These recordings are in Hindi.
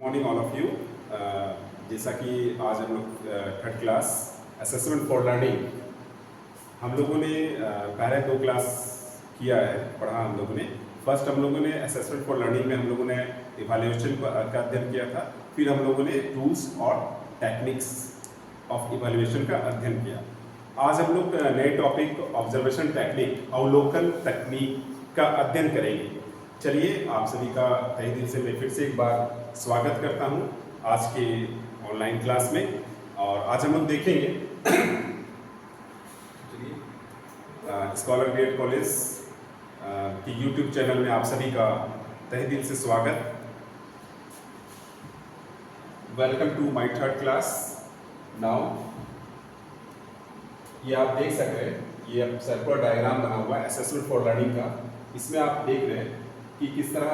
Morning all of you. जैसा कि आज हम लोग third class assessment for learning हम लोगों ने पहले 2 क्लास किया है, पढ़ा हम लोगों ने। फर्स्ट हम लोगों ने असेसमेंट फॉर लर्निंग में हम लोगों ने इवैल्यूएशन का अध्ययन किया था। फिर हम लोगों ने टूल्स और टेक्निक्स ऑफ इवैल्यूएशन का अध्ययन किया। आज हम लोग नए टॉपिक ऑब्जर्वेशन टेक्निक, अवलोकन तकनीक का अध्ययन करेंगे। चलिए, आप सभी का तहे दिल से मैं फिर से एक बार स्वागत करता हूं आज के ऑनलाइन क्लास में। और आज हम लोग देखेंगे स्कॉलर ग्रेड कॉलेज की यूट्यूब चैनल में आप सभी का तहे दिल से स्वागत। Welcome to my third class. Now ये आप देख सक रहे हैं, ये सर्कुलर डायग्राम बना हुआ है असेसमेंट फॉर लर्निंग का। इसमें आप देख रहे हैं कि किस तरह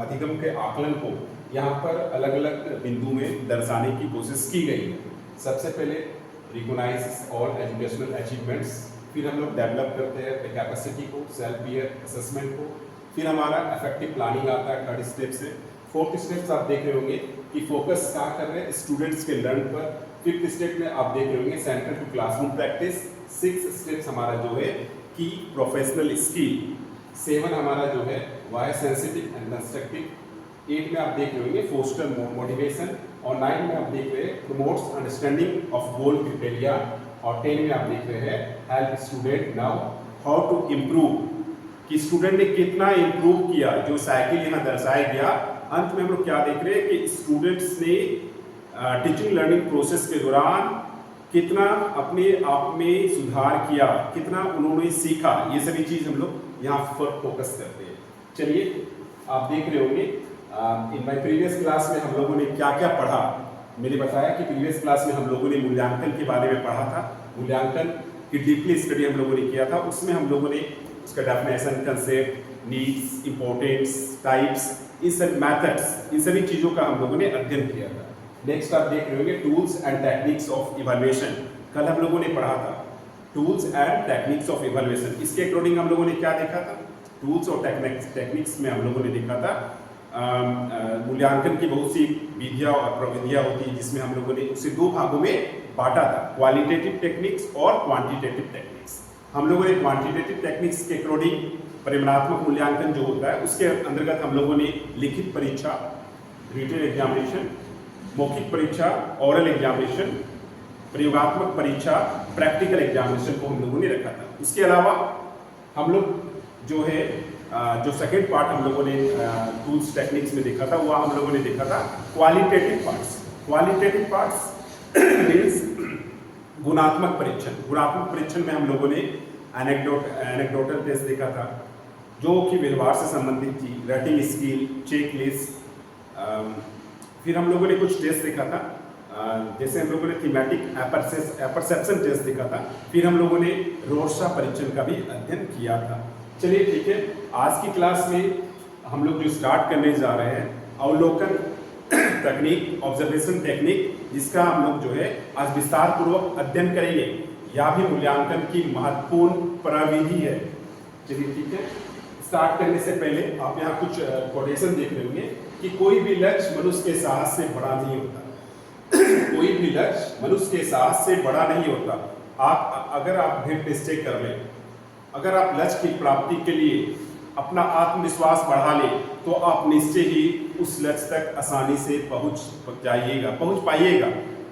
अधिगम के आकलन को यहाँ पर अलग अलग बिंदु में दर्शाने की कोशिश की गई है। सबसे पहले रिकॉग्नाइज ऑल एजुकेशनल अचीवमेंट्स, फिर हम लोग डेवलप करते हैं कैपेसिटी को, सेल्फ पीयर असेसमेंट को, फिर हमारा इफेक्टिव प्लानिंग आता है थर्ड स्टेप से। फोर्थ स्टेप आप देख रहे होंगे कि फोकस क्या कर रहे हैं स्टूडेंट्स के लर्न पर। फिफ्थ स्टेप में आप देख रहे होंगे centre to classroom practice. Six steps हमारा जो है कि प्रोफेशनल स्किल। 7 हमारा जो है वह है सेंसिटिव एंड कंस्ट्रक्टिव। 8 में आप देख रहे होंगे फोस्टर मोटिवेशन, और 9 में आप देख रहे हैं promotes understanding of goal criteria, और 10 में आप देख रहे हैं help student now how to improve, कि स्टूडेंट ने कितना इम्प्रूव किया। जो साइकिल यहाँ दर्शाया गया, अंत में हम लोग क्या देख रहे हैं कि स्टूडेंट्स ने टीचिंग लर्निंग प्रोसेस के दौरान कितना अपने आप में सुधार किया, कितना उन्होंने सीखा। ये सभी चीज हम लोग यहाँ पर फोकस करते हैं। चलिए, आप देख रहे होंगे इन माय प्रीवियस क्लास में हम लोगों ने क्या क्या पढ़ा। मैंने बताया कि प्रीवियस क्लास में हम लोगों ने मूल्यांकन के बारे में पढ़ा था। मूल्यांकन की डीपली स्टडी हम लोगों ने किया था। उसमें हम लोगों ने उसका definition, concept, needs, importance, types, इन सब मैथड्स, इन सभी चीज़ों का हम लोगों ने अध्ययन किया था। नेक्स्ट आप देख रहे होंगे tools and techniques of evaluation. कल हम लोगों ने पढ़ा था tools and techniques of evaluation. इसके अकॉर्डिंग हम लोगों ने क्या देखा था, टूल्स और टेक्निक्स में हम लोगों ने देखा था मूल्यांकन की बहुत सी विधियाँ और प्रविधियाँ होती है, जिसमें हम लोगों ने उसे 2 भागों में बांटा था, क्वालिटेटिव टेक्निक्स और क्वांटिटेटिव टेक्निक्स। हम लोगों ने क्वांटिटेटिव टेक्निक्स के अकॉर्डिंग परिमाणात्मक मूल्यांकन जो होता है उसके अंतर्गत हम लोगों ने लिखित परीक्षा, रिटन एग्जामिनेशन, मौखिक परीक्षा, ओरल एग्जामिनेशन, प्रयोगात्मक परीक्षा, प्रैक्टिकल एग्जामिनेशन को हम लोगों ने रखा था। उसके अलावा हम लोग जो है जो सेकेंड पार्ट हम लोगों ने टूल्स टेक्निक्स में देखा था, वह हम लोगों ने देखा था qualitative parts. Qualitative parts means गुणात्मक परीक्षण। गुणात्मक परीक्षण में हम लोगों ने एनेक्डोटल टेस्ट देखा था, जो कि व्यवहार से संबंधित थी, राइटिंग स्किल, चेक लिस्ट। फिर हम लोगों ने कुछ टेस्ट देखा था, जैसे हम लोगों ने थीमेटिक परसेप्शन टेस्ट देखा था। फिर हम लोगों ने रोर्शा परीक्षण का भी अध्ययन किया था। चलिए ठीक है, आज की क्लास में हम लोग जो स्टार्ट करने जा रहे हैं अवलोकन तकनीक, ऑब्जर्वेशन टेक्निक, जिसका हम लोग जो है आज विस्तार पूर्वक अध्ययन करेंगे। यह भी मूल्यांकन की महत्वपूर्ण प्रविधि है। चलिए ठीक है, स्टार्ट करने से पहले आप यहाँ कुछ कोटेशन देख रहे होंगे कि कोई भी लक्ष्य मनुष्य के साहस से बड़ा नहीं होता। कोई भी लक्ष्य मनुष्य के साहस से बड़ा नहीं होता। अगर आप फिर मिस्टेक कर लें, अगर आप लक्ष्य की प्राप्ति के लिए अपना आत्मविश्वास बढ़ा लें, तो आप निश्चय ही उस लक्ष्य तक आसानी से पहुंच पाइएगा।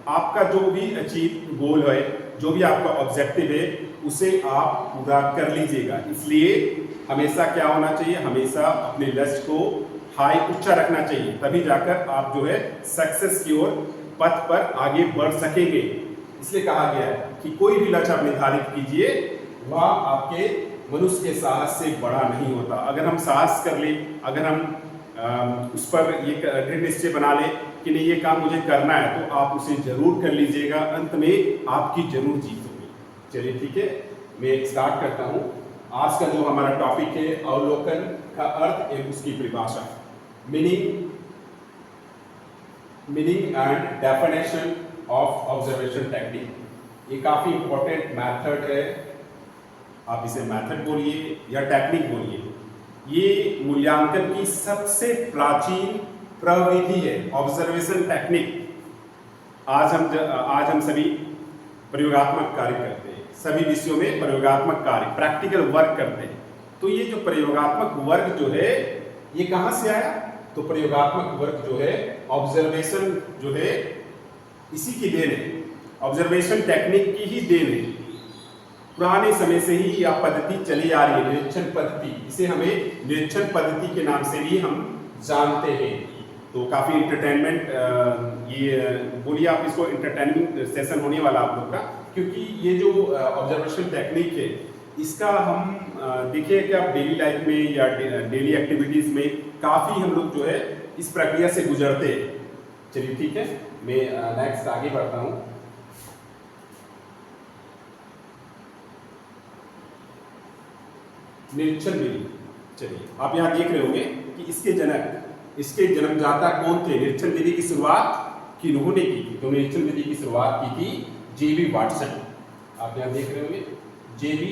आपका जो भी अचीव गोल है, जो भी आपका ऑब्जेक्टिव है, उसे आप पूरा कर लीजिएगा। इसलिए हमेशा क्या होना चाहिए, हमेशा अपने लक्ष्य को हाई, ऊंचा रखना चाहिए, तभी जाकर आप जो है सक्सेस की ओर पथ पर आगे बढ़ सकेंगे। इसलिए कहा गया है कि कोई भी लक्ष्य आप निर्धारित कीजिए, वह आपके मनुष्य के साहस से बड़ा नहीं होता। अगर हम साहस कर ले, अगर हम उस पर ये दृढ़ निश्चय बना ले कि नहीं ये काम मुझे करना है, तो आप उसे जरूर कर लीजिएगा, अंत में आपकी जरूर जीत होगी। चलिए ठीक है, मैं स्टार्ट करता हूँ। आज का जो हमारा टॉपिक है अवलोकन का अर्थ एवं उसकी परिभाषा, meaning and definition of observation technique. ये काफी इंपॉर्टेंट मेथड है, आप इसे मेथड बोलिए या टेक्निक बोलिए। ये मूल्यांकन की सबसे प्राचीन प्रविधि है, ऑब्जर्वेशन टेक्निक। आज हम सभी प्रयोगात्मक कार्य करते हैं, सभी विषयों में प्रयोगात्मक कार्य, प्रैक्टिकल वर्क करते हैं। तो ये जो प्रयोगात्मक वर्क जो है ये कहाँ से आया? तो प्रयोगात्मक वर्क जो है, ऑब्जर्वेशन जो है, इसी की देन है, ऑब्जर्वेशन टेक्निक की ही देन है। पुराने समय से ही यह पद्धति चली आ रही है, निरीक्षण पद्धति। इसे हमें निरीक्षण पद्धति के नाम से भी हम जानते हैं। तो काफ़ी इंटरटेनमेंट, ये बोलिए आप इसको, इंटरटेनिंग सेशन होने वाला आप लोग का, क्योंकि ये जो ऑब्जर्वेशन टेक्निक है इसका हम देखिए कि आप डेली लाइफ में या डेली एक्टिविटीज़ में काफ़ी हम लोग जो है इस प्रक्रिया से गुजरते हैं। चलिए ठीक है, मैं नेक्स्ट आगे बढ़ता हूँ। निरीक्षण विधि, चलिए आप यहाँ देख रहे होंगे कि इसके जन्मदाता कौन थे? निरीक्षण विधि की शुरुआत किन्होंने की थी? तो निरीक्षण विधि की शुरुआत की थी जेबी वाटसन। आप यहाँ देख रहे होंगे जेबी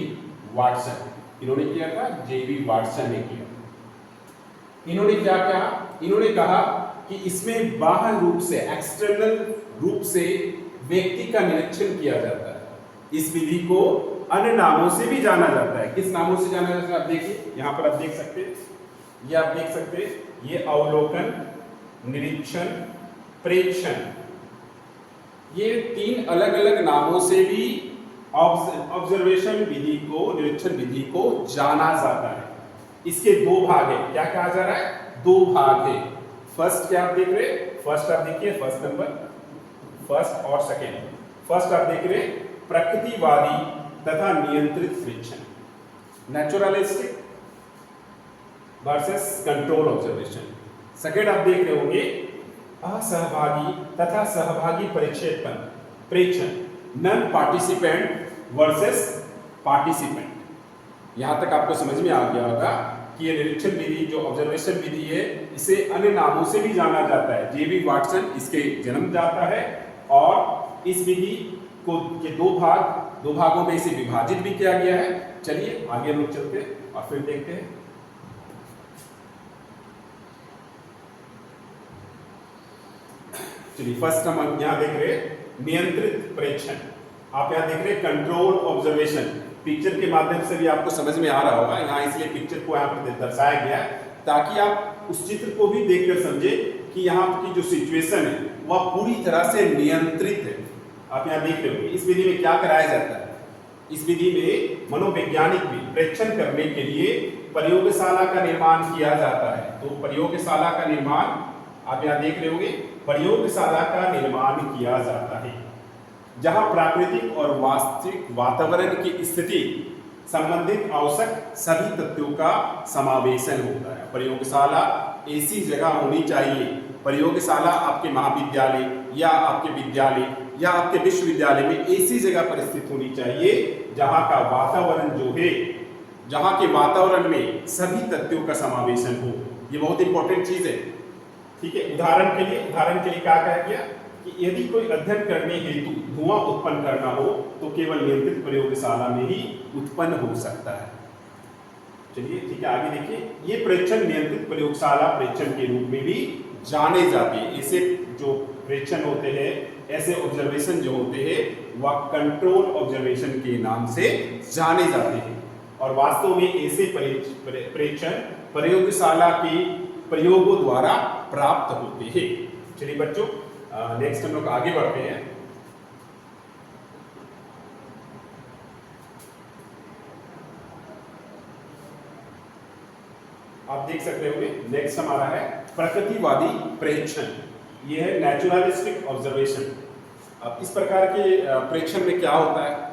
वाटसन, इन्होंने किया था, जेबी वाटसन ने किया। इन्होंने क्या कहा? इन्होंने कहा कि इसमें बाह्य रूप से, एक्सटर्नल रूप से व्यक्ति का निरीक्षण किया जाता है। इस विधि को अन्य नामों से भी जाना जाता है। किस नामों से जाना जाता है? आप देखिए यहाँ पर, आप देख सकते हैं, ये आप देख सकते हैं, ये अवलोकन, निरीक्षण, प्रेक्षण, ये 3 अलग अलग नामों से भी ऑब्जर्वेशन विधि को, निरीक्षण विधि को जाना जाता है। इसके 2 भाग है। क्या कहा जा रहा है? 2 भाग है। फर्स्ट क्या आप देख रहे हैं? फर्स्ट आप देखिए, फर्स्ट नंबर, फर्स्ट और सेकेंड। फर्स्ट आप देख रहे हैं प्रकृतिवादी तथा नियंत्रित प्रेक्षण, naturalistic versus control observation. Second आप देख रहे होंगे असहभागी तथा सहभागी प्रेक्षण, नॉन पार्टिसिपेंट वर्सेस पार्टिसिपेंट। यहां तक आपको समझ में आ गया होगा कि ये निरीक्षण विधि, जो ऑब्जर्वेशन विधि है, इसे अन्य नामों से भी जाना जाता है। जेबी वाटसन इसके जन्मदाता है और इस विधि को के 2 भागों में इसे विभाजित भी किया गया है। चलिए आगे हम लोग चलते हैं और फिर देखते हैं। चलिए फर्स्ट हम यहाँ देख रहे हैं नियंत्रित प्रेक्षण। आप यहाँ देख रहे हैं कंट्रोल ऑब्जर्वेशन। पिक्चर के माध्यम से भी आपको समझ में आ रहा होगा, यहाँ इसलिए पिक्चर को यहाँ पर दर्शाया गया ताकि आप उस चित्र को भी देखकर समझे कि यहाँ की जो सिचुएशन है वह पूरी तरह से नियंत्रित है। आप यहाँ देख रहे हो इस विधि में क्या कराया जाता है। इस विधि में मनोवैज्ञानिक भी प्रेक्षण करने के लिए प्रयोगशाला का निर्माण किया जाता है। तो प्रयोगशाला का निर्माण आप यहाँ देख रहे होंगे, प्रयोगशाला का निर्माण किया जाता है जहां प्राकृतिक और वास्तविक वातावरण की स्थिति संबंधित आवश्यक सभी तथ्यों का समावेशन होता है। प्रयोगशाला ऐसी जगह होनी चाहिए, प्रयोगशाला आपके महाविद्यालय या आपके विद्यालय या आपके विश्वविद्यालय में ऐसी जगह पर स्थित होनी चाहिए जहां का वातावरण जो है, जहां के वातावरण में सभी तथ्यों का समावेशन हो। ये बहुत इंपॉर्टेंट चीज है। ठीक है, उदाहरण के लिए क्या कहा गया कि यदि कोई अध्ययन करने हेतु धुआं उत्पन्न करना हो तो केवल नियंत्रित प्रयोगशाला में ही उत्पन्न हो सकता है। चलिए ठीक है, आगे देखिए। ये प्रेक्षण नियंत्रित प्रयोगशाला प्रेक्षण के रूप में भी जाने जाते हैं। ऐसे जो प्रेक्षण होते हैं, ऐसे ऑब्जर्वेशन जो होते हैं, वह कंट्रोल ऑब्जर्वेशन के नाम से जाने जाते हैं। और वास्तव में ऐसे प्रेक्षण प्रयोगशाला के प्रयोगों द्वारा प्राप्त होते हैं। चलिए बच्चों, नेक्स्ट हम लोग आगे बढ़ते हैं। आप देख सकते होंगे नेक्स्ट हमारा है प्रकृतिवादी प्रेक्षण। यह है नेचुरलिस्टिक ऑब्जर्वेशन। अब इस प्रकार के प्रेक्षण में क्या होता है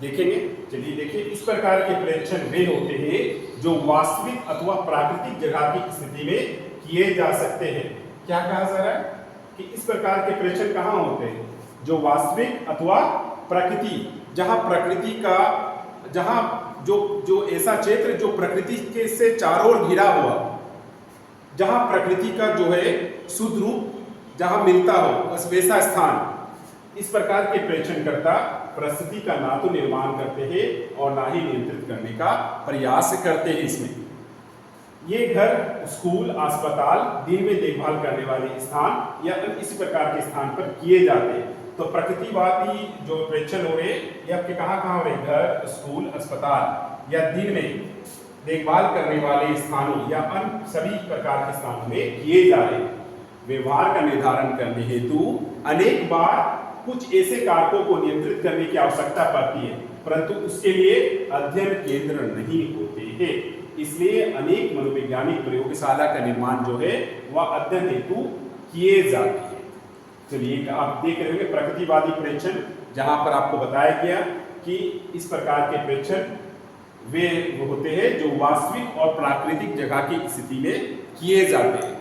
देखेंगे। चलिए देखिए, इस प्रकार के प्रेक्षण वे होते हैं जो वास्तविक अथवा प्राकृतिक जगह की स्थिति में किए जा सकते हैं। क्या कहा जा रहा है कि इस प्रकार के प्रेक्षण कहाँ होते हैं? जो वास्तविक अथवा प्रकृति, जहां जो ऐसा क्षेत्र जो प्रकृति के से चारों ओर घिरा हुआ, जहां प्रकृति का जो है शुद्ध रूप जहां मिलता हो, बस वैसा स्थान। इस प्रकार के प्रेक्षणकर्ता परिस्थिति का ना तो निर्माण करते हैं और ना ही नियंत्रित करने का प्रयास करते हैं। इसमें ये घर, स्कूल, अस्पताल, दिन में देखभाल करने वाले स्थान या इसी प्रकार के स्थान पर किए जाते हैं। तो प्रकृतिवादी जो प्रेक्षण हो रहे ये आपके कहाँ हो रहे, घर, स्कूल, अस्पताल या दिन में देखभाल करने वाले स्थानों या अन्य सभी प्रकार के स्थानों में किए जा रहे। व्यवहार का निर्धारण करने हेतु अनेक बार कुछ ऐसे कारकों को नियंत्रित करने की आवश्यकता पड़ती है, परंतु उसके लिए अध्ययन केंद्र नहीं होते हैं। इसलिए अनेक मनोवैज्ञानिक प्रयोगशाला का निर्माण जो है वह अध्ययन हेतु किए जाते हैं। चलिए आप देख रहे होंगे प्रकृतिवादी प्रेक्षण, जहां पर आपको बताया गया कि इस प्रकार के प्रेक्षण वे होते हैं जो वास्तविक और प्राकृतिक जगह की स्थिति में किए जाते हैं।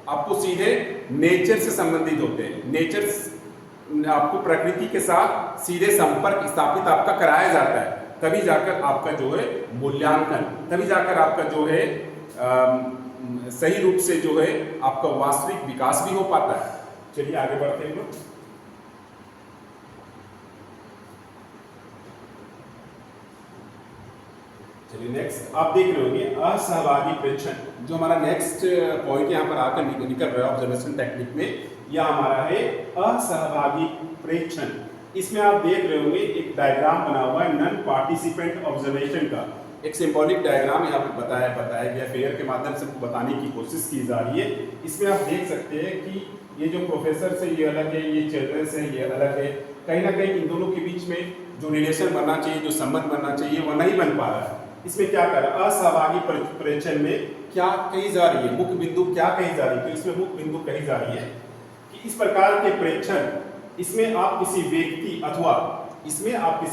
आपको सीधे नेचर से संबंधित होते हैं, नेचर आपको प्रकृति के साथ सीधे संपर्क स्थापित आपका कराया जाता है, तभी जाकर आपका जो है मूल्यांकन, तभी जाकर आपका जो है सही रूप से जो है आपका वास्तविक विकास भी हो पाता है। चलिए आगे बढ़ते हैं लोग। चलिए नेक्स्ट आप देख रहे होंगे असहभागी प्रेक्षण, जो हमारा नेक्स्ट पॉइंट यहाँ पर आकर निकल रहा है ऑब्जर्वेशन टेक्निक में, यह हमारा है असहभागी प्रेक्षण। इसमें आप देख रहे होंगे एक डायग्राम बना हुआ है नॉन पार्टिसिपेंट ऑब्जर्वेशन का, एक सिंबॉलिक डायग्राम यहाँ पर बताया गया, फिगर के माध्यम से बताने की कोशिश की जा रही है। इसमें आप देख सकते हैं कि ये जो प्रोफेसर से ये अलग है, ये चिल्ड्रन से ये अलग है, कहीं ना कहीं इन दोनों के बीच में जो रिलेशन बनना चाहिए, जो संबंध बनना चाहिए वो नहीं बन पा रहा है। इसमें क्या कर रहा है, असहभागी प्रेक्षण में क्या कही जा रही है, मुख्य बिंदु क्या कही जा रही है, तो इसमें मुख्य बिंदु कही जा रही है कि इस प्रकार के प्रेक्षण, इसमें आप किसी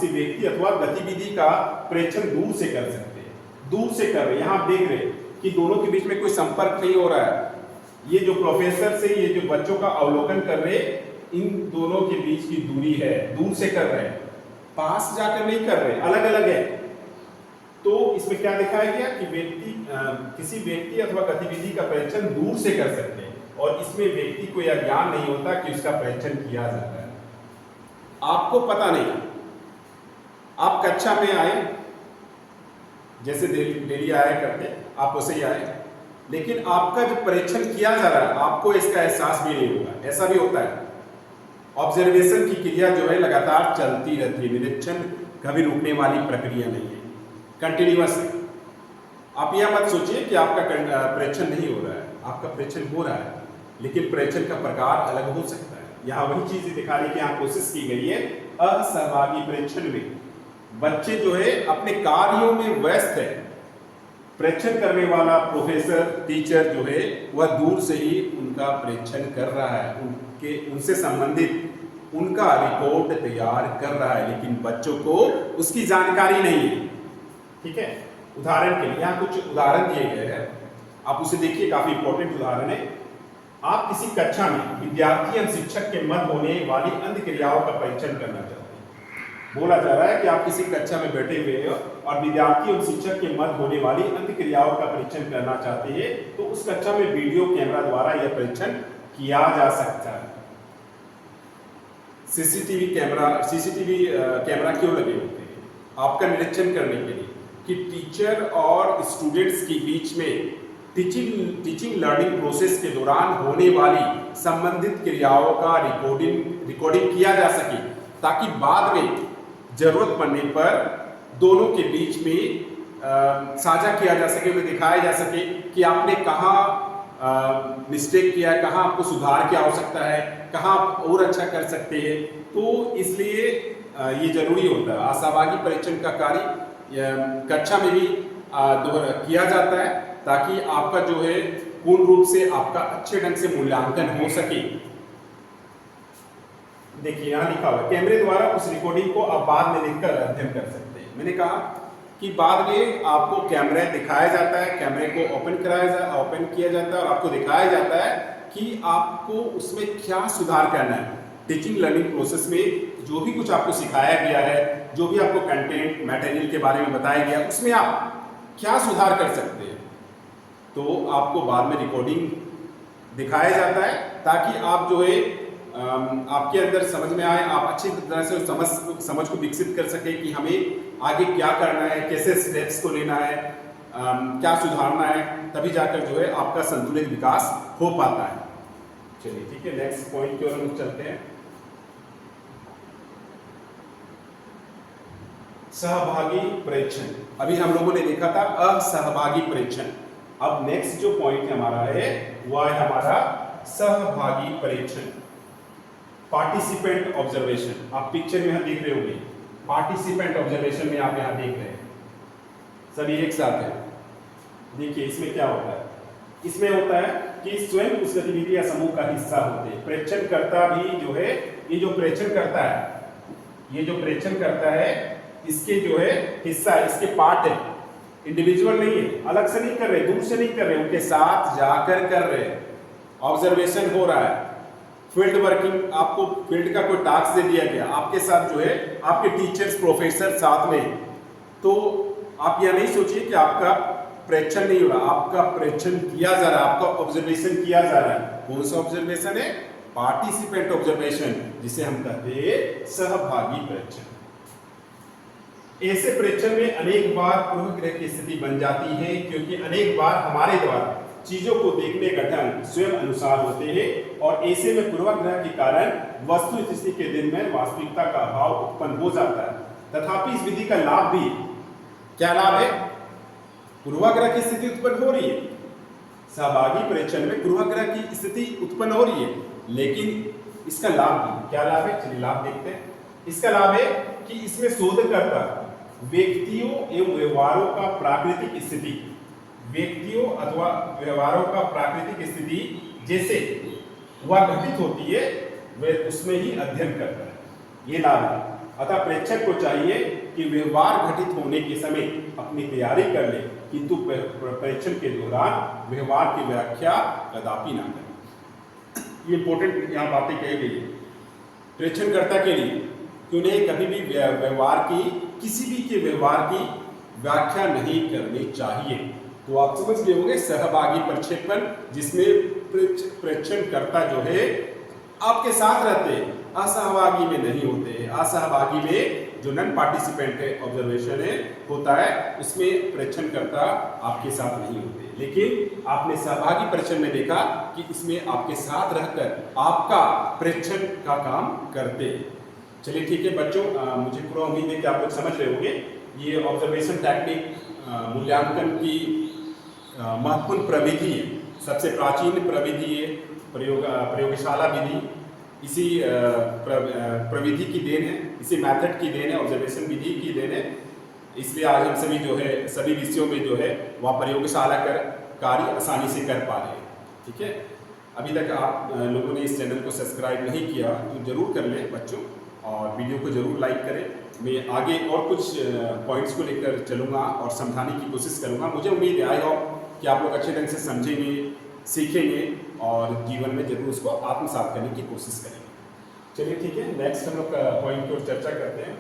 व्यक्ति अथवा गतिविधि का प्रेक्षण दूर से कर सकते हैं, दूर से कर रहे हैं। यहाँ आप देख रहे हैं कि दोनों के बीच में कोई संपर्क नहीं हो रहा है। ये जो प्रोफेसर से ये जो बच्चों का अवलोकन कर रहे, इन दोनों के बीच की दूरी है, दूर से कर रहे हैं, पास जाकर नहीं कर रहे, अलग अलग है। तो इसमें क्या दिखाया गया कि किसी व्यक्ति अथवा गतिविधि का प्रेक्षण दूर से कर सकते हैं, और इसमें व्यक्ति को यह ज्ञान नहीं होता कि उसका प्रेक्षण किया जाता है। आपको पता नहीं, आप कक्षा में आए, जैसे डेली आया करते, आप वैसे ही आए, लेकिन आपका जो परीक्षण किया जा रहा है आपको इसका एहसास भी नहीं होगा। ऐसा भी होता है। ऑब्जर्वेशन की क्रिया जो है लगातार चलती रहती है, निरीक्षण कभी रुकने वाली प्रक्रिया नहीं है, कंटिन्यूअस है। आप यह मत सोचिए कि आपका परीक्षण नहीं हो रहा है, आपका परीक्षण हो रहा है, लेकिन परीक्षण का प्रकार अलग हो सकता है। यहाँ वही चीज दिखाने की यहाँ कोशिश की गई है। असहभागी परीक्षण में बच्चे जो है अपने कार्यों में व्यस्त है, परीक्षण करने वाला प्रोफेसर, टीचर जो है वह दूर से ही उनका परीक्षण कर रहा है, उनसे संबंधित उनका रिपोर्ट तैयार कर रहा है, लेकिन बच्चों को उसकी जानकारी नहीं है। ठीक है, उदाहरण के लिए यहाँ कुछ उदाहरण दिए गए हैं, आप उसे देखिए, काफी इंपॉर्टेंट उदाहरण है। आप किसी कक्षा में विद्यार्थी एवं शिक्षक के मध्य होने वाली अंत क्रियाओं का परीक्षण करना चाहते हैं। बोला जा रहा है कि आप किसी कक्षा में बैठे हुए हो और विद्यार्थी एवं शिक्षक के मध्य होने वाली अंत क्रियाओं का परीक्षण करना चाहते हैं, तो उस कक्षा में वीडियो कैमरा द्वारा यह परीक्षण किया जा सकता है। सीसीटीवी कैमरा क्यों लगे होते हैं? आपका निरीक्षण करने के लिए कि टीचर और स्टूडेंट्स के बीच में टीचिंग लर्निंग प्रोसेस के दौरान होने वाली संबंधित क्रियाओं का रिकॉर्डिंग किया जा सके, ताकि बाद में जरूरत पड़ने पर दोनों के बीच में साझा किया जा सके, उन्हें दिखाया जा सके कि आपने कहाँ मिस्टेक किया है, कहाँ आपको सुधार की आवश्यकता है, कहाँ आप और अच्छा कर सकते हैं। तो इसलिए ये जरूरी होता है। असहभागी परीक्षण का कार्य कक्षा में भी किया जाता है, ताकि आपका जो है पूर्ण रूप से आपका अच्छे ढंग से मूल्यांकन हो सके। देखिए यहाँ लिखा हुआ है, कैमरे द्वारा उस रिकॉर्डिंग को आप बाद में देखकर अध्ययन कर सकते हैं। मैंने कहा कि बाद में आपको कैमरा दिखाया जाता है, कैमरे को ओपन किया जाता है और आपको दिखाया जाता है कि आपको उसमें क्या सुधार करना है। टीचिंग लर्निंग प्रोसेस में जो भी कुछ आपको सिखाया गया है, जो भी आपको कंटेंट मटेरियल के बारे में बताया गया, उसमें आप क्या सुधार कर सकते हैं, तो आपको बाद में रिकॉर्डिंग दिखाया जाता है, ताकि आप जो है आपके अंदर समझ में आए, आप अच्छी तरह से समझ को विकसित कर सके कि हमें आगे क्या करना है, कैसे स्टेप्स को लेना है, क्या सुधारना है, तभी जाकर जो है आपका संतुलित विकास हो पाता है। चलिए ठीक है, नेक्स्ट पॉइंट की ओर हम चलते हैं। सहभागी प्रेक्षण, अभी हम लोगों ने देखा था असहभागी प्रेक्षण। अब नेक्स्ट जो पॉइंट हमारा है वह है हमारा सहभागी प्रेक्षण, पार्टिसिपेंट ऑब्जर्वेशन। आप पिक्चर में यहां देख रहे होंगे, पार्टिसिपेंट ऑब्जर्वेशन में आप यहां देख रहे हैं, सभी एक साथ है। देखिए इसमें क्या होता है, इसमें होता है कि स्वयं उस गतिविधि या समूह का हिस्सा होते हैं। प्रेक्षण करता भी जो है, ये जो प्रेक्षण करता है, ये जो प्रेक्षण करता है इसके जो है हिस्सा, इसके पार्ट है, इंडिविजुअल नहीं है, अलग से नहीं कर रहे, दूर से नहीं कर रहे, उनके साथ जाकर कर रहे। ऑब्जर्वेशन हो रहा है, फील्ड वर्किंग, आपको फील्ड का कोई टास्क दे दिया गया, आपके साथ जो है आपके टीचर्स प्रोफेसर साथ में, तो आप यह नहीं सोचिए कि आपका प्रेक्षण नहीं हो रहा, आपका प्रेक्षण किया जा रहा है, आपका ऑब्जर्वेशन किया जा रहा है। कौन सा ऑब्जर्वेशन है? पार्टिसिपेंट ऑब्जर्वेशन, जिसे हम कहते हैं सहभागी प्रेक्षण। ऐसे प्रेक्षण में अनेक बार पूर्वग्रह की स्थिति बन जाती है, क्योंकि अनेक बार हमारे द्वारा चीजों को देखने का ढंग स्वयं अनुसार होते हैं, और ऐसे में पूर्वग्रह के कारण वस्तु स्थिति के दिन में वास्तविकता का अभाव उत्पन्न हो जाता है। तथापि इस विधि का लाभ भी, क्या लाभ है? पूर्वाग्रह की स्थिति उत्पन्न हो रही है, सहभागी प्रेक्षण में पूर्वाग्रह की स्थिति उत्पन्न हो रही है, लेकिन इसका लाभ भी, क्या लाभ है? चलिए लाभ देखते हैं। इसका लाभ है कि इसमें शोधकर्ता व्यक्तियों एवं व्यवहारों का प्राकृतिक स्थिति, व्यक्तियों अथवा व्यवहारों का प्राकृतिक स्थिति जैसे वह घटित होती है वह उसमें ही अध्ययन करता है, ये लाभ है। अतः प्रेक्षक को चाहिए कि व्यवहार घटित होने के समय अपनी तैयारी कर ले, किंतु प्रेक्षण के दौरान व्यवहार की व्याख्या कदापि ना करें। ये इंपॉर्टेंट यहाँ बातें कही गई है प्रेक्षणकर्ता के लिए कि उन्हें कभी भी व्यवहार की, किसी भी के व्यवहार की व्याख्या नहीं करनी चाहिए। तो आप समझ गए होंगे सहभागी प्रक्षेपण, जिसमें प्रेक्षणकर्ता जो है आपके साथ रहते हैं, असहभागी में नहीं होते। असहभागी में जो नॉन पार्टिसिपेंट है ऑब्जर्वेशन है होता है, उसमें प्रेक्षणकर्ता आपके साथ नहीं होते। लेकिन आपने सहभागी प्रेक्षण में देखा कि इसमें आपके साथ रहकर आपका प्रेक्षण का काम करते हैं। चलिए ठीक है बच्चों, मुझे पूरा उम्मीद है कि आप लोग समझ रहे होंगे। ये ऑब्जर्वेशन टेक्निक मूल्यांकन की महत्वपूर्ण प्रविधि है, सबसे प्राचीन प्रविधि है, प्रयोगशाला विधि इसी प्रविधि की देन है, इसी मेथड की देन है, ऑब्जर्वेशन विधि की देन है। इसलिए आज हम सभी जो है सभी विषयों में जो है वह प्रयोगशाला कर कार्य आसानी से कर पा रहे हैं। ठीक है, अभी तक आप लोगों ने इस चैनल को सब्सक्राइब नहीं किया तो जरूर कर लें बच्चों, और वीडियो को जरूर लाइक करें। मैं आगे और कुछ पॉइंट्स को लेकर चलूँगा और समझाने की कोशिश करूँगा। मुझे उम्मीद है, आई होप कि आप लोग अच्छे ढंग से समझेंगे, सीखेंगे और जीवन में जरूर उसको आत्मसात करने की कोशिश करेंगे। चलिए ठीक है, नेक्स्ट हम लोग पॉइंट की ओर चर्चा करते हैं।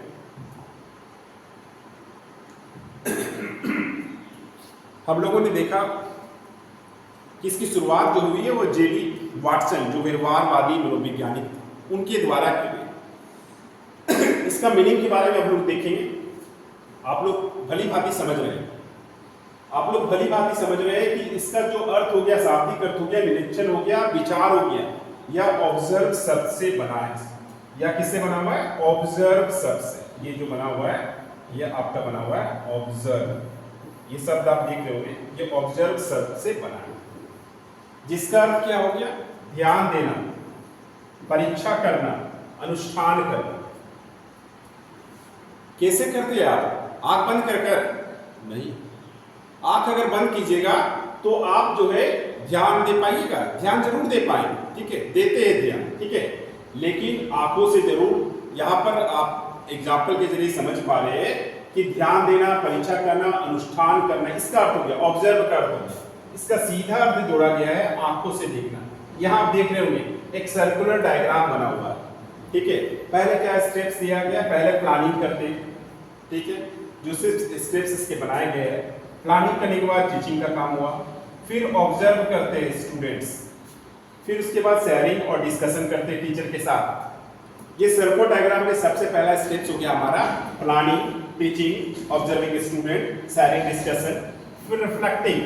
हम लोगों ने देखा कि इसकी शुरुआत जो हुई है वो जेडी वाटसन, जो व्यवहारवादी मनोवैज्ञानिक थे, उनके द्वारा की गई। इसका मीनिंग के बारे में हम लोग देखेंगे। आप लोग भली भांति समझ रहे हैं, आप लोग भली भांति समझ रहे हैं कि इसका जो अर्थ हो गया, शाब्दिक अर्थ हो गया, निरीक्षण हो गया, विचार हो गया, यह ऑब्जर्व शब्द से बना है। या किससे बना हुआ है? ऑब्जर्व शब्द से। ये जो बना हुआ है यह आपका बना हुआ है ऑब्जर्व। ये शब्द आप देख रहे होंगे, ये ऑब्जर्व शब्द से बना है, जिसका अर्थ क्या हो गया? ध्यान देना, परीक्षा करना, अनुष्ठान करना। कैसे करते हैं आप? आंख बंद कर नहीं, आंख अगर बंद कीजिएगा तो आप जो है ध्यान दे पाइएगा, ध्यान जरूर दे पाएंगे, ठीक है, देते हैं ध्यान, ठीक है, लेकिन आंखों से जरूर। यहां पर आप एग्जाम्पल के जरिए समझ पा रहे हैं कि ध्यान देना, परीक्षा करना, अनुष्ठान करना, इसका अर्थ हो गया ऑब्जर्व का अर्थ हो गया। इसका सीधा अर्थ जोड़ा गया है आंखों से देखना। यहां आप देख रहे होंगे एक सर्कुलर डायग्राम बना हुआ है, ठीक है। पहले क्या स्टेप्स दिया गया? पहले प्लानिंग करते हैं, ठीक है, जो स्टेप्स इसके बनाए गए हैं। प्लानिंग करने के बाद टीचिंग का काम हुआ, फिर ऑब्जर्व करते हैं स्टूडेंट्स, फिर उसके बाद शेयरिंग और डिस्कशन करते हैं टीचर के साथ। ये सर्कुलर डायग्राम में सबसे पहला स्टेप्स हो गया हमारा planning, teaching, observing student, sharing, discussion. फिर रिफ्लेक्टिंग,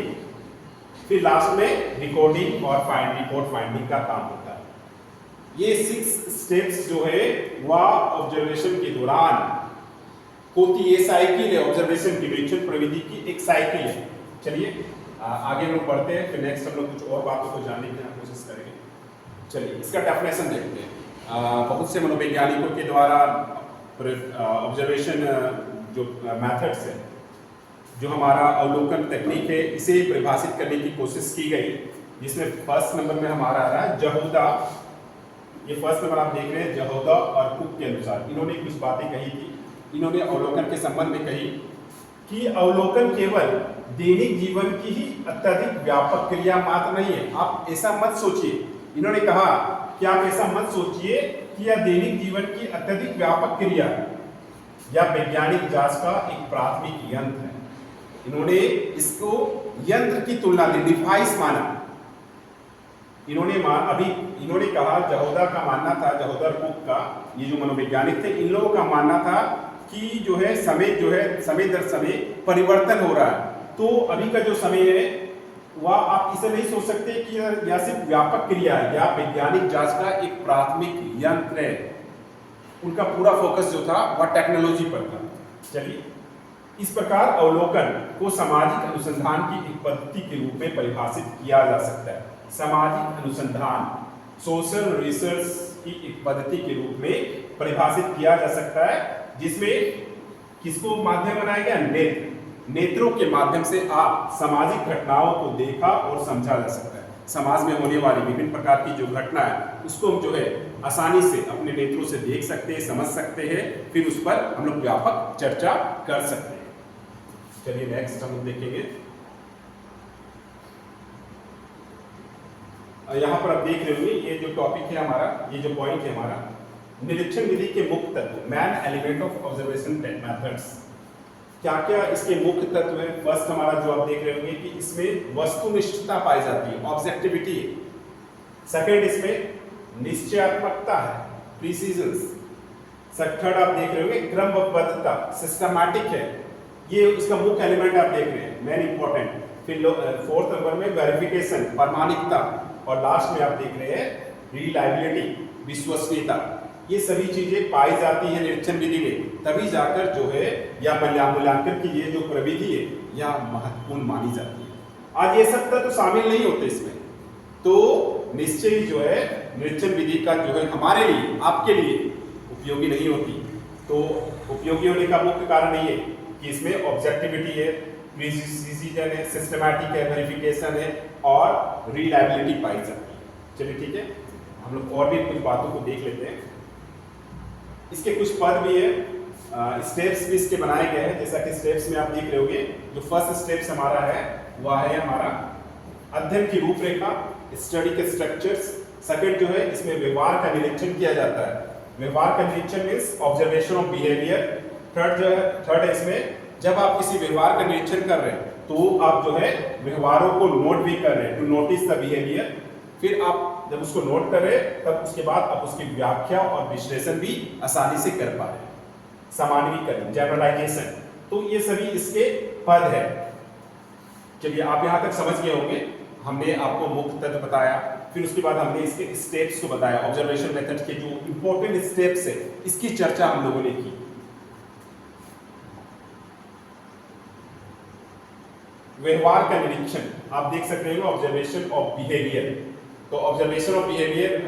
फिर लास्ट में रिकॉर्डिंग और रिपोर्ट फाइंडिंग का काम होता है। ये 6 स्टेप्स जो है वह ऑब्जर्वेशन के दौरान होती है, साइकिल है ऑब्जर्वेशन की, निरीक्षण प्रविधि की एक साइकिल है। चलिए आगे हम लोग बढ़ते हैं, फिर नेक्स्ट हम लोग कुछ और बातों को जानने की कोशिश करेंगे। चलिए इसका डेफिनेशन देखते हैं। बहुत से मनोवैज्ञानिकों के द्वारा ऑब्जर्वेशन जो मेथड्स है, जो हमारा अवलोकन तकनीक है, इसे परिभाषित करने की कोशिश की गई, जिसमें फर्स्ट नंबर में हमारा आ रहा है जहूदा। ये फर्स्ट नंबर आप देख रहे हैं, जहूदा और कुक के अनुसार इन्होंने कुछ बातें कही थी। इन्होंने अवलोकन के संबंध में कही कि अवलोकन केवल दैनिक जीवन की ही अत्यधिक व्यापक क्रिया मात्र नहीं है। आप ऐसा मत सोचिए, इन्होंने कहा कि आप ऐसा मत सोचिए कि यह दैनिक जीवन की अत्यधिक व्यापक क्रिया या वैज्ञानिक जांच का एक प्राथमिक यंत्र है। इन्होंने इसको यंत्र की तुलना में डिवाइस माना। इन्होंने कहा, जहूदा का मानना था, जहूदा और कुक का, ये जो मनोवैज्ञानिक थे, इन लोगों का मानना था कि जो है समय दर समय परिवर्तन हो रहा है। तो अभी का जो समय है वह आप इसे नहीं सोच सकते कि यह सिर्फ व्यापक क्रिया है या वैज्ञानिक जांच का एक प्राथमिक यंत्र है। उनका पूरा फोकस जो था वह टेक्नोलॉजी पर था। चलिए, इस प्रकार अवलोकन को सामाजिक अनुसंधान की एक पद्धति के रूप में परिभाषित किया जा सकता है। सामाजिक अनुसंधान, सोशल रिसर्च की एक पद्धति के रूप में परिभाषित किया जा सकता है, जिसमें किसको माध्यम बनाया गया? नेत्रों के माध्यम से आप सामाजिक घटनाओं को देखा और समझा जा सकता है। समाज में होने वाली विभिन्न प्रकार की जो घटना है उसको हम जो है आसानी से अपने नेत्रों से देख सकते हैं, समझ सकते हैं, फिर उस पर हम लोग व्यापक चर्चा कर सकते हैं। चलिए नेक्स्ट हम लोग देखेंगे। यहाँ पर आप देख रहे होंगे, ये जो टॉपिक है हमारा, ये जो पॉइंट है हमारा, निरीक्षण विधि के मुख्य तत्व, man element of observation methods. क्या क्या इसके मुख्य तत्व हैं? फर्स्ट हमारा जो आप देख रहे होंगे कि इसमें वस्तुनिष्ठता पाई जाती है, ऑब्जेक्टिविटी है। सेकंड, इसमें निश्चयात्मकता है, प्रिसीजन। थर्ड आप देख रहे होंगे क्रमबद्धता, सिस्टमैटिक है। ये उसका मुख्य एलिमेंट आप देख रहे हैं, मेन इंपॉर्टेंट। फिर फोर्थ नंबर में वेरिफिकेशन, प्रामाणिकता, और लास्ट में आप देख रहे हैं रिलायबिलिटी, विश्वसनीयता। ये सभी चीजें पाई जाती है निरीक्षण विधि में, तभी जाकर जो है या मूल्यांकन की ये जो प्रविधि है यह महत्वपूर्ण मानी जाती है। आज ये सब तो शामिल नहीं होते इसमें, तो निश्चय ही जो है निरीक्षण विधि का जो है हमारे लिए, आपके लिए उपयोगी नहीं होती। तो उपयोगी होने का मुख्य कारण ये है कि इसमें ऑब्जेक्टिविटी है, प्रिसिजन है, सिस्टमैटिक है, वेरिफिकेशन है और रिलायबिलिटी पाई जाती है। चलिए ठीक है, हम लोग और भी कुछ बातों को देख लेते हैं। इसके कुछ पद भी है, स्टेप्स भी इसके बनाए गए हैं। जैसा कि स्टेप्स में आप देख रहे होंगे, जो फर्स्ट स्टेप्स हमारा है वह है हमारा अध्ययन की रूपरेखा, स्टडी के स्ट्रक्चर्स। सेकंड जो है इसमें व्यवहार का निरीक्षण किया जाता है, व्यवहार का निरीक्षण means observation of behaviour. Third है इसमें जब आप किसी व्यवहार का निरीक्षण कर रहे हैं तो आप जो है व्यवहारों को नोट भी कर रहे हैं, टू नोटिस द बिहेवियर। फिर आप जब उसको नोट कर रहे हैं तब उसके बाद आप उसकी व्याख्या और विश्लेषण भी आसानी से कर पा रहे हैं, सामान्यीकरण, जनरलाइजेशन। तो ये सभी इसके पद है। चलिए आप यहां तक समझ गए होंगे। हमने आपको मुख्य तत्व बताया, फिर उसके बाद हमने इसके स्टेप्स को बताया, ऑब्जर्वेशन मेथड के जो इंपॉर्टेंट स्टेप्स है इसकी चर्चा हम लोगों ने की। व्यवहार का निरीक्षण आप देख सकते हैं, ऑब्जर्वेशन ऑफ बिहेवियर। तो ऑब्जर्वेशन ऑफ बिहेवियर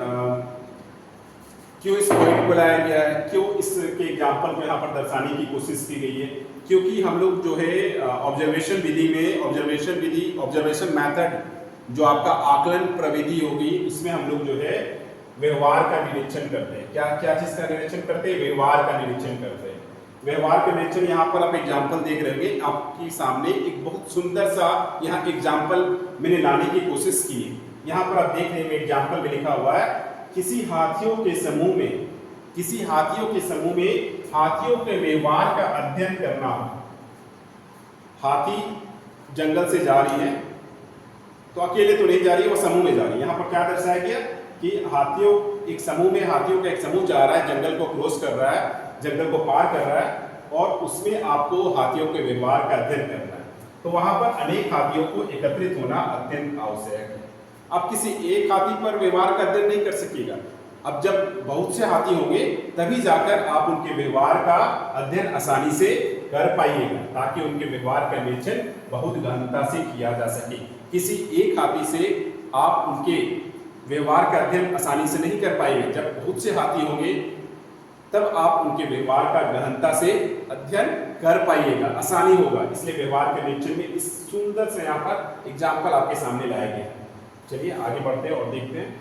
क्यों इस पॉइंट को लाया गया है, क्यों इसके एग्जाम्पल को यहाँ पर दर्शाने की कोशिश की गई है? क्योंकि हम लोग जो है ऑब्जर्वेशन विधि में, ऑब्जर्वेशन मेथड जो आपका आकलन प्रविधि होगी, उसमें हम लोग जो है व्यवहार का निरीक्षण करते हैं। क्या क्या चीज का निरीक्षण करते हैं? व्यवहार का निरीक्षण करते हैं। व्यवहार का निरीक्षण यहाँ पर आप एग्जाम्पल देख रहे होंगे, आपके सामने एक बहुत सुंदर सा यहाँ एग्जाम्पल मैंने लाने की कोशिश की है। यहाँ पर आप देख रहे हैं एग्जाम्पल में लिखा हुआ है, किसी हाथियों के समूह में हाथियों के व्यवहार का अध्ययन करना हो। हाथी जंगल से जा रही है, तो अकेले तो नहीं जा रही है, वो समूह में जा रही है। यहाँ पर क्या दर्शाया गया कि हाथियों का एक समूह जा रहा है, जंगल को क्रॉस कर रहा है, जंगल को पार कर रहा है, और उसमें आपको हाथियों के व्यवहार का अध्ययन करना है। तो वहां पर अनेक हाथियों को एकत्रित होना अत्यंत आवश्यक है। आप किसी एक हाथी पर व्यवहार का अध्ययन नहीं कर सकिएगा। अब जब बहुत से हाथी होंगे तभी जाकर आप उनके व्यवहार का अध्ययन आसानी से कर पाइएगा, ताकि उनके व्यवहार का निरीक्षण बहुत गहनता से किया जा सके। किसी एक हाथी से आप उनके व्यवहार का अध्ययन आसानी से नहीं कर पाएंगे। जब बहुत से हाथी होंगे तब आप उनके व्यवहार का गहनता से अध्ययन कर पाइएगा, आसानी होगा। इसलिए व्यवहार के निरीक्षण में इस सुंदर से यहाँ पर एग्जाम्पल आपके सामने लाया गया है। चलिए आगे बढ़ते हैं और देखते हैं।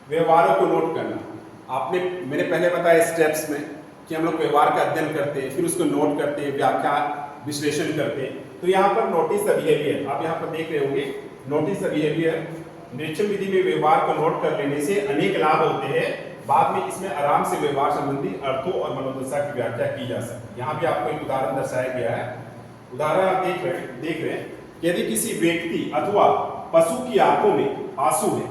व्यवहारों को नोट करना। आपने मैंने पहले बताया स्टेप्स में कि हम लोग व्यवहार का अध्ययन करते हैं, फिर उसको नोट करते हैं, व्याख्या विश्लेषण करते हैं। तो यहाँ पर नोटिस द बिहेवियर आप यहाँ पर देख रहे होंगे। नोटिस द बिहेवियर, निरीक्षण विधि में व्यवहार को नोट कर लेने से अनेक लाभ होते हैं। बाद में इसमें आराम से व्यवहार संबंधी अर्थों और मनोदशा की व्याख्या की जा सकती है। यहाँ भी आपको एक उदाहरण दर्शाया गया है। उदाहरण आप देख रहे हैं। यदि किसी व्यक्ति अथवा पशु की आंखों में आंसू है,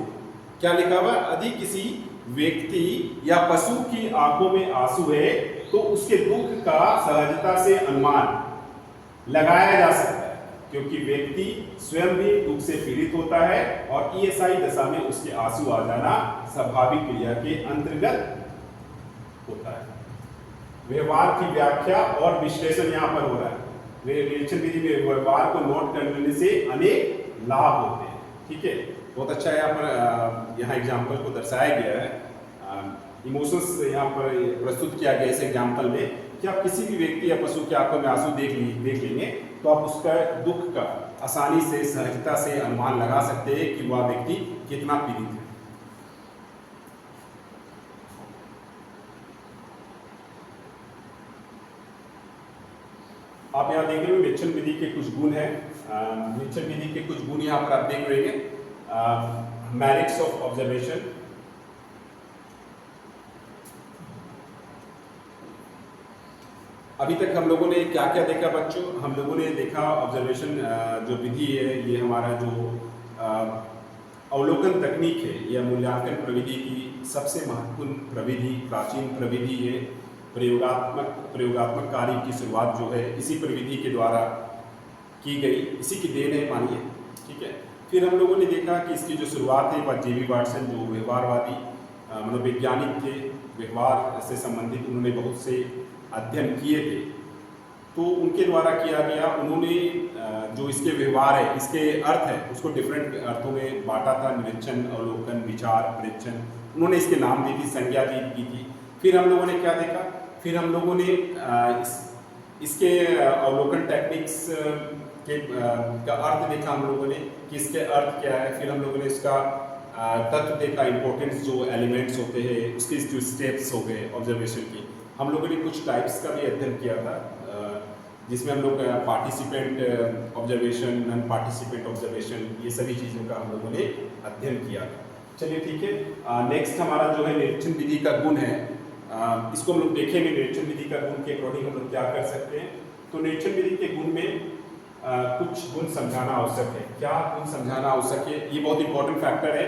क्या लिखा हुआ? यदि किसी व्यक्ति या पशु की आंखों में आंसू है तो उसके दुख का सहजता से अनुमान लगाया जा सकता है, क्योंकि व्यक्ति स्वयं भी दुख से पीड़ित होता है और ईएसआई दशा में उसके आंसू आ जाना स्वाभाविक क्रिया के अंतर्गत होता है। व्यवहार की व्याख्या और विश्लेषण यहाँ पर हो रहा है। निरीक्षण विधि में व्यवहार को नोट करने से अनेक लाभ होते हैं। ठीक है, बहुत अच्छा यहाँ पर यहाँ एग्जाम्पल को दर्शाया गया है। इमोशंस यहाँ पर प्रस्तुत किया गया इस एग्जाम्पल में कि आप किसी भी व्यक्ति या पशु की आंखों में आंसू देख लेंगे तो आप उसका दुख का आसानी से सहजता से अनुमान लगा सकते हैं कि वह व्यक्ति कितना पीड़ित है। आप यहाँ देख रहे हो निरीक्षण विधि के कुछ गुण हैं। निरीक्षण विधि के कुछ गुण यहाँ पर आप देख रहे हैं। मेरिट्स ऑफ ऑब्जर्वेशन, अभी तक हम लोगों ने क्या क्या देखा बच्चों? हम लोगों ने देखा ऑब्जर्वेशन जो विधि है, ये हमारा जो अवलोकन तकनीक है, यह मूल्यांकन प्रविधि की सबसे महत्वपूर्ण प्रविधि, प्राचीन प्रविधि है। प्रयोगात्मक कार्य की शुरुआत जो है इसी प्रविधि के द्वारा की गई, इसी की देन है मानिए। ठीक है, फिर हम लोगों ने देखा कि इसकी जो शुरुआत है वह जेबी वाटसन जो व्यवहारवादी मनोवैज्ञानिक थे, व्यवहार से संबंधित उन्होंने बहुत से अध्ययन किए थे, तो उनके द्वारा किया गया। उन्होंने जो इसके व्यवहार है, इसके अर्थ है, उसको डिफरेंट अर्थों में बांटा था। निरीक्षण, अवलोकन, विचार, परीक्षण, उन्होंने इसके नाम दी थी, संज्ञा दी थी। फिर हम लोगों ने क्या देखा? फिर हम लोगों ने इसके अवलोकन टेक्निक्स के का अर्थ देखा हम लोगों ने कि इसके अर्थ क्या है। फिर हम लोगों ने इसका तत्व देखा, इंपॉर्टेंस जो एलिमेंट्स होते हैं, उसके जो स्टेप्स हो गए ऑब्जर्वेशन की। हम लोगों ने कुछ टाइप्स का भी अध्ययन किया था, जिसमें हम लोग participant observation, non participant observation, ये सभी चीज़ों का हम लोगों ने अध्ययन किया था। चलिए ठीक है, नेक्स्ट हमारा जो है निरीक्षण विधि का गुण है, इसको हम लोग देखेंगे। निरीक्षण विधि का गुण के अकॉर्डिंग हम लोग क्या कर सकते हैं। तो निरीक्षण विधि के गुण में कुछ गुण समझाना आवश्यक है। क्या गुण समझाना आवश्यक है? ये बहुत इंपॉर्टेंट फैक्टर है।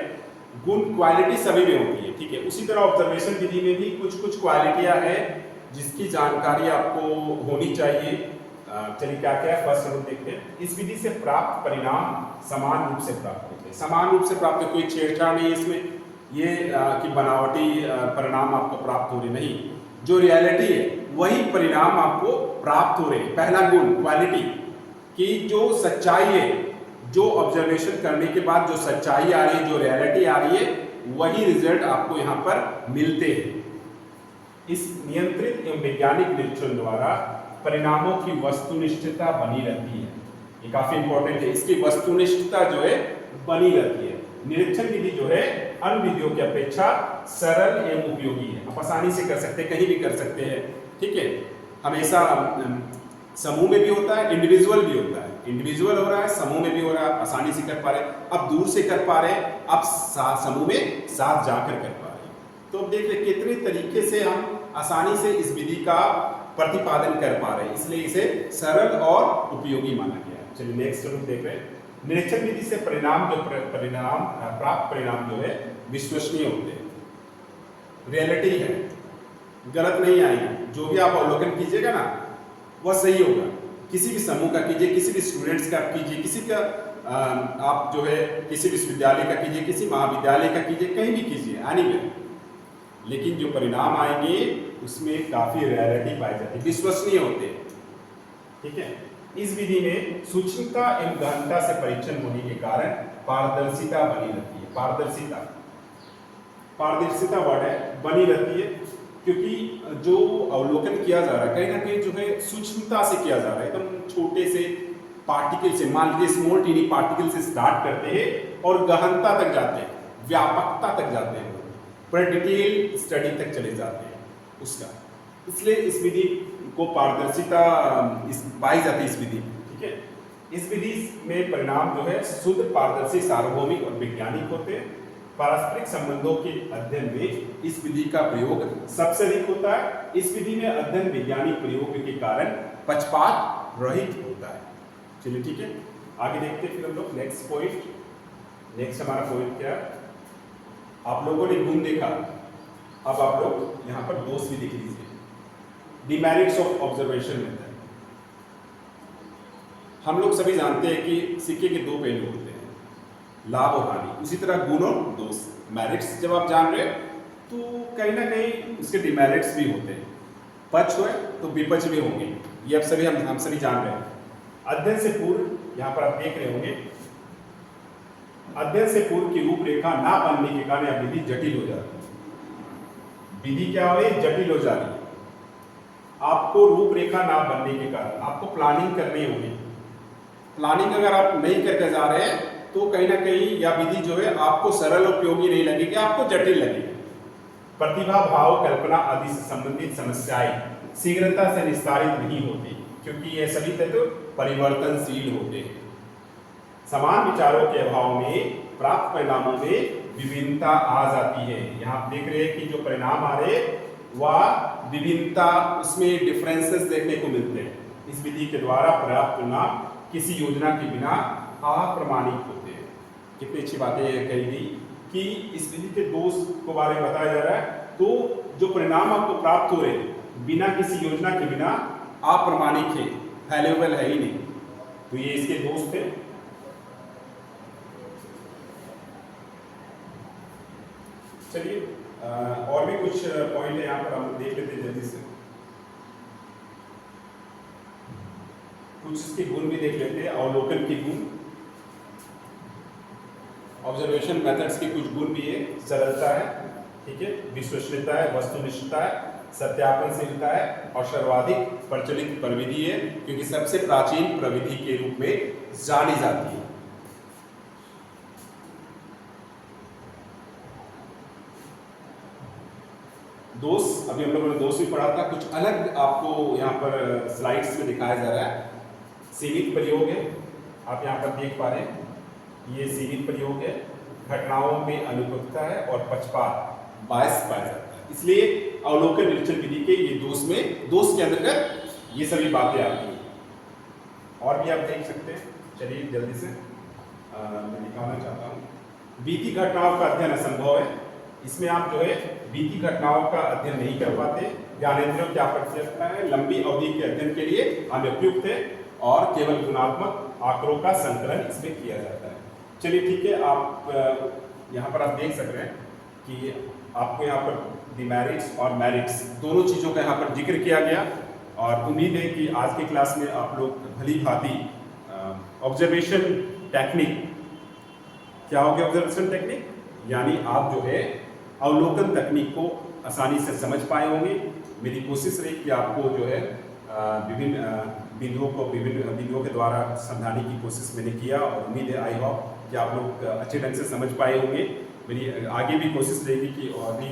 गुण क्वालिटी सभी में होती है, ठीक है। उसी तरह ऑब्जर्वेशन विधि में भी कुछ कुछ क्वालिटियां हैं जिसकी जानकारी आपको होनी चाहिए। चलिए क्या क्या है, फर्स्ट हम देखते हैं। इस विधि से प्राप्त परिणाम समान रूप से प्राप्त होते हैं। समान रूप से प्राप्त, कोई छेड़छाड़ नहीं है इसमें, ये कि बनावटी परिणाम आपको प्राप्त हो रहे, नहीं। जो रियलिटी है वही परिणाम आपको प्राप्त हो रहे हैं। पहला गुण क्वालिटी, कि जो सच्चाई है, जो ऑब्जर्वेशन करने के बाद जो सच्चाई आ रही है, जो रियलिटी आ रही है, वही रिजल्ट आपको यहाँ पर मिलते हैं। इस नियंत्रित एवं वैज्ञानिक निरीक्षण द्वारा परिणामों की वस्तुनिष्ठता बनी रहती है। ये काफी इंपॉर्टेंट है, इसकी वस्तुनिष्ठता जो है बनी रहती है। निरीक्षण विधि जो है अन्य विधियों की अपेक्षा सरल एवं उपयोगी है। आप आसानी से कर सकते हैं, कहीं भी कर सकते हैं, ठीक है। हमेशा समूह में भी होता है, इंडिविजुअल भी होता है। इंडिविजुअल हो रहा है, समूह में भी हो रहा है, आसानी से कर पा रहे। अब दूर से कर पा रहे, अब समूह में साथ जाकर कर पा रहे। तो अब देख रहे कितने तरीके से हम आसानी से इस विधि का प्रतिपादन कर पा रहे हैं, इसलिए इसे सरल और उपयोगी माना गया है। चलिए नेक्स्ट रूप देख रहे हैं। निरीक्षण विधि से परिणाम जो प्राप्त परिणाम जो है विश्वसनीय होते हैं, रियलिटी है, गलत नहीं आएगी। जो भी आप अवलोकन कीजिएगा ना वह सही होगा। किसी भी समूह का कीजिए, किसी भी स्टूडेंट्स का कीजिए, किसी का आप जो है किसी विश्वविद्यालय का कीजिए, किसी महाविद्यालय का कीजिए, कहीं भी कीजिए, एनीवेयर, लेकिन जो परिणाम आएंगे उसमें काफी रेयरिटी पाई जाती है, विश्वसनीय होते हैं। ठीक है, इस विधि में सूक्ष्मता एवं गहनता से परीक्षण होने के कारण पारदर्शिता बनी रहती है। पारदर्शिता वर्ड है, बनी रहती है, क्योंकि जो अवलोकन किया जा रहा है कहीं ना कहीं जो है सूक्ष्मता से किया जा रहा है, एकदम छोटे से पार्टिकल से, मान लीजिए स्मॉल टीनी पार्टिकल से स्टार्ट करते हैं और गहनता तक जाते हैं, व्यापकता तक जाते हैं, पर डिटेल स्टडी तक चले जाते हैं उसका। इसलिए इस विधि को पारदर्शिता पाई जाती है इस विधि में। ठीक है, इस विधि में परिणाम जो है शुद्ध, पारदर्शी, सार्वभौमिक और वैज्ञानिक होते हैं। पारस्परिक संबंधों के अध्ययन में इस विधि का प्रयोग सबसे अधिक होता है। इस विधि में अध्ययन वैज्ञानिक प्रयोग के कारण पक्षपात रहित होता है। चलिए ठीक है, आगे देखते हैं फिर हम लोग नेक्स्ट पॉइंट। नेक्स्ट हमारा पॉइंट क्या है, आप लोगों ने गुण देखा, अब आप लोग यहाँ पर दोष भी देख लीजिए। Demerits of observation method. हम लोग सभी जानते हैं कि सिक्के के दो पहलू होते हैं, लाभ और हानि। उसी तरह गुण और दोष, मेरिट्स जब आप जान रहे हो तो कहीं ना कहीं उसके डिमेरिट्स भी होते हैं, पक्ष हुए तो विपक्ष भी होंगे, ये अब सभी हम सभी जान रहे हैं। अध्ययन से पूर्व यहाँ पर आप देख रहे होंगे, अध्ययन से पूर्व की रूपरेखा ना बनने के कारण यह विधि जटिल हो जाती है। विधि क्या हो रही है, जटिल हो जा रही है। आपको रूपरेखा ना बनने के कारण आपको प्लानिंग करनी होगी। प्लानिंग अगर आप नहीं करके जा रहे हैं तो कहीं ना कहीं यह विधि जो है आपको सरल उपयोगी नहीं लगेगी, आपको जटिल लगेगी। प्रतिभा, भाव, कल्पना आदि से संबंधित समस्याएं शीघ्रता से निस्तारित नहीं होती, क्योंकि ये सभी तत्व परिवर्तनशील होते हैं। समान विचारों के अभाव में प्राप्त परिणामों में विभिन्नता आ जाती है। यहाँ आप देख रहे हैं कि जो परिणाम आ रहे वह विभिन्नता, उसमें डिफरेंसेस देखने को मिलते हैं। इस विधि के द्वारा प्राप्त परिणाम किसी योजना के बिना अप्रमाणिक होते हैं। कितनी अच्छी बातें कही गई कि इस विधि के दोष को बारे में बताया जा रहा है, तो जो परिणाम आपको प्राप्त हो रहे हैं बिना किसी योजना के बिना अप्रमाणिक है, वैल्यूएबल है ही नहीं, तो ये इसके दोष थे। चलिए और भी कुछ पॉइंट है यहाँ पर हम देख लेते हैं जल्दी से। कुछ इसके गुण भी देख लेते हैं, अवलोकन के गुण, ऑब्जर्वेशन मेथड्स के कुछ गुण भी है। सरलता है, ठीक है, विश्वसनीयता है, वस्तुनिष्ठता है, सत्यापनशीलता है और सर्वाधिक प्रचलित प्रविधि है, क्योंकि सबसे प्राचीन प्रविधि के रूप में जानी जाती है। दोष, अभी हम लोगों ने दोष भी पढ़ा था, कुछ अलग आपको यहाँ पर स्लाइड्स में दिखाया जा रहा है। सीमित प्रयोग है, आप यहाँ पर देख पा रहे हैं, ये सीमित प्रयोग है। घटनाओं में अनुपयुक्तता है और पक्षपात, बायस पाया जाता है। इसलिए अवलोकन निरीक्षण विधि के ये दोष के अंतर्गत ये सभी बातें आती हैं। और भी आप देख सकते हैं, चलिए जल्दी से मैं दिखाना चाहता हूँ। बीती घटनाओं का अध्ययन असंभव है। इसमें आप जो है बीती घटनाओं का अध्ययन नहीं कर पाते। ज्ञानेंद्रियों की आवश्यकता है, लंबी अवधि के अध्ययन के लिए अनुपयुक्त है और केवल गुणात्मक आंकड़ों का संकलन इसमें किया जाता है। चलिए ठीक है, आप यहाँ पर आप देख सक रहे हैं कि आपको यहाँ पर डिमेरिट्स और मेरिट्स दोनों चीज़ों का यहाँ पर जिक्र किया गया, और उम्मीद है कि आज की क्लास में आप लोग भली भांति ऑब्जर्वेशन टेक्निक, क्या हो गया ऑब्जर्वेशन टेक्निक, यानी आप जो है अवलोकन तकनीक को आसानी से समझ पाए होंगे। मेरी कोशिश रही कि आपको जो है विभिन्न बिंदुओं के द्वारा समझाने की कोशिश मैंने किया, और उम्मीद है, आई होप कि आप लोग अच्छे ढंग से समझ पाए होंगे। मेरी आगे भी कोशिश रहेगी कि और भी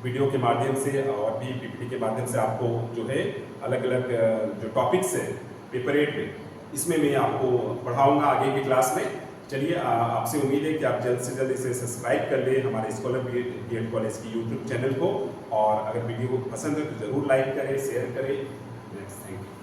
वीडियो के माध्यम से और भी पीपीटी के माध्यम से आपको जो है अलग अलग जो टॉपिक्स है पेपर 8 में, इसमें मैं आपको पढ़ाऊँगा आगे की क्लास में। चलिए, आपसे उम्मीद है कि आप जल्द से जल्द इसे सब्सक्राइब कर लें, हमारे स्कॉलर बीएड कॉलेज की यूट्यूब चैनल को, और अगर वीडियो को पसंद है तो ज़रूर लाइक करें, शेयर करें। Thank you.